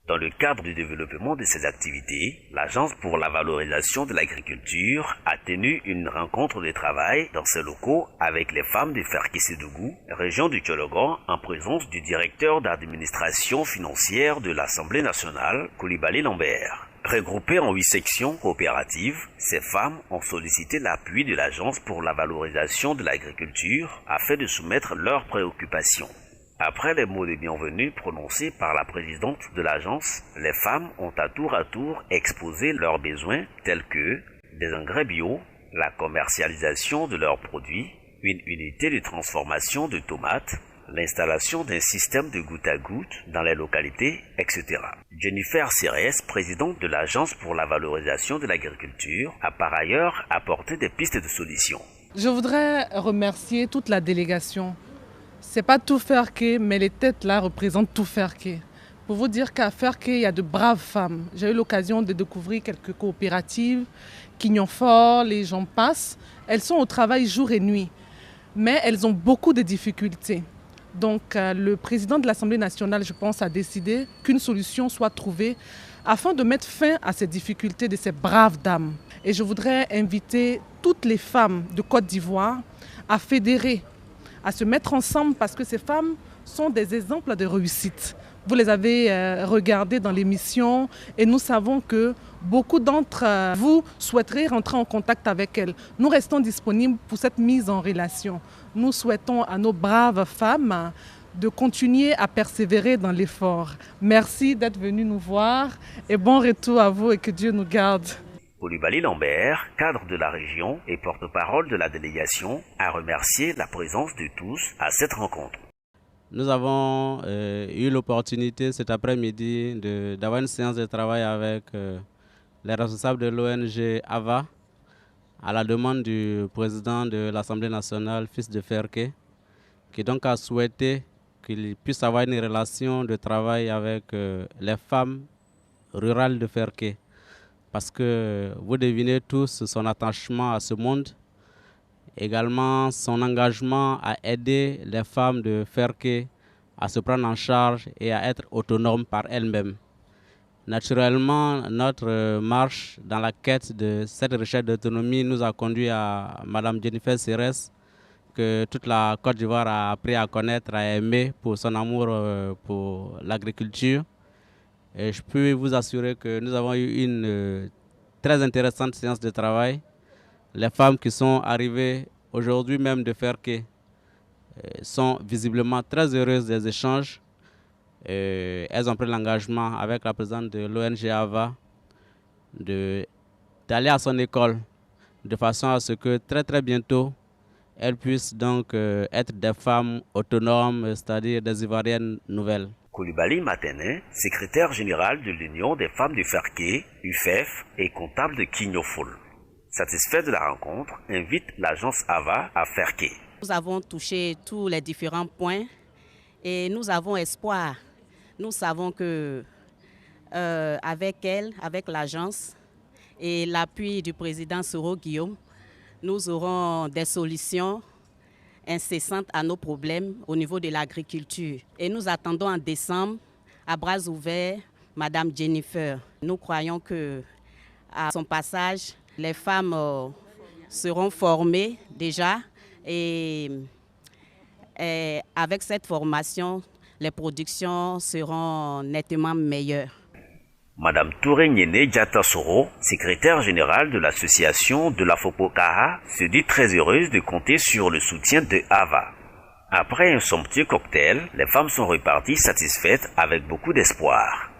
Dans le cadre du développement de ces activités, l'Agence pour la valorisation de l'agriculture a tenu une rencontre de travail dans ses locaux avec les femmes de Ferké-Sédougou, région du Tchologon, en présence du directeur d'administration financière de l'Assemblée nationale, Coulibaly Lambert. Regroupées en 8 sections coopératives, ces femmes ont sollicité l'appui de l'Agence pour la valorisation de l'agriculture afin de soumettre leurs préoccupations. Après les mots de bienvenue prononcés par la présidente de l'agence, les femmes ont à tour exposé leurs besoins tels que des engrais bio, la commercialisation de leurs produits, une unité de transformation de tomates, l'installation d'un système de goutte à goutte dans les localités, etc. Jennifer Cérès, présidente de l'Agence pour la valorisation de l'agriculture, a par ailleurs apporté des pistes de solutions. Je voudrais remercier toute la délégation. C'est pas tout Ferké, mais les têtes là représentent tout Ferké. Pour vous dire qu'à Ferké, il y a de braves femmes. J'ai eu l'occasion de découvrir quelques coopératives, Quignon-Fort, les gens passent. Elles sont au travail jour et nuit, mais elles ont beaucoup de difficultés. Donc le président de l'Assemblée nationale, je pense, a décidé qu'une solution soit trouvée afin de mettre fin à ces difficultés de ces braves dames. Et je voudrais inviter toutes les femmes de Côte d'Ivoire à fédérer, à se mettre ensemble parce que ces femmes sont des exemples de réussite. Vous les avez regardées dans l'émission et nous savons que beaucoup d'entre vous souhaiteraient rentrer en contact avec elles. Nous restons disponibles pour cette mise en relation. Nous souhaitons à nos braves femmes de continuer à persévérer dans l'effort. Merci d'être venus nous voir et bon retour à vous et que Dieu nous garde. Coulibaly Lambert, cadre de la région et porte-parole de la délégation, a remercié la présence de tous à cette rencontre. Nous avons eu l'opportunité cet après-midi d'avoir une séance de travail avec les responsables de l'ONG AVA à la demande du président de l'Assemblée nationale, fils de Ferké, qui donc a souhaité qu'il puisse avoir une relation de travail avec les femmes rurales de Ferké. Parce que vous devinez tous son attachement à ce monde, également son engagement à aider les femmes de Ferké à se prendre en charge et à être autonomes par elles-mêmes. Naturellement, notre marche dans la quête de cette recherche d'autonomie nous a conduit à Mme Jennifer Cérès, que toute la Côte d'Ivoire a appris à connaître, à aimer pour son amour pour l'agriculture. Et je peux vous assurer que nous avons eu une très intéressante séance de travail. Les femmes qui sont arrivées aujourd'hui même de Ferké sont visiblement très heureuses des échanges. Elles ont pris l'engagement avec la présidente de l'ONG AVA d'aller à son école de façon à ce que très bientôt elles puissent donc être des femmes autonomes, c'est-à-dire des Ivoiriennes nouvelles. Coulibaly Matenin, secrétaire général de l'Union des femmes de Ferké, UFEF et comptable de Quignon-Fort, satisfait de la rencontre, invite l'agence AVA à Ferké. Nous avons touché tous les différents points et nous avons espoir. Nous savons que avec elle, avec l'agence et l'appui du président Soro Guillaume, nous aurons des solutions incessantes à nos problèmes au niveau de l'agriculture. Et nous attendons en décembre, à bras ouverts, Madame Jennifer. Nous croyons qu'à son passage, les femmes seront formées déjà et avec cette formation, les productions seront nettement meilleures. Madame Touré Nyene Diata Soro, secrétaire générale de l'association de la Fopokaha, se dit très heureuse de compter sur le soutien de AVA. Après un somptueux cocktail, les femmes sont reparties satisfaites avec beaucoup d'espoir.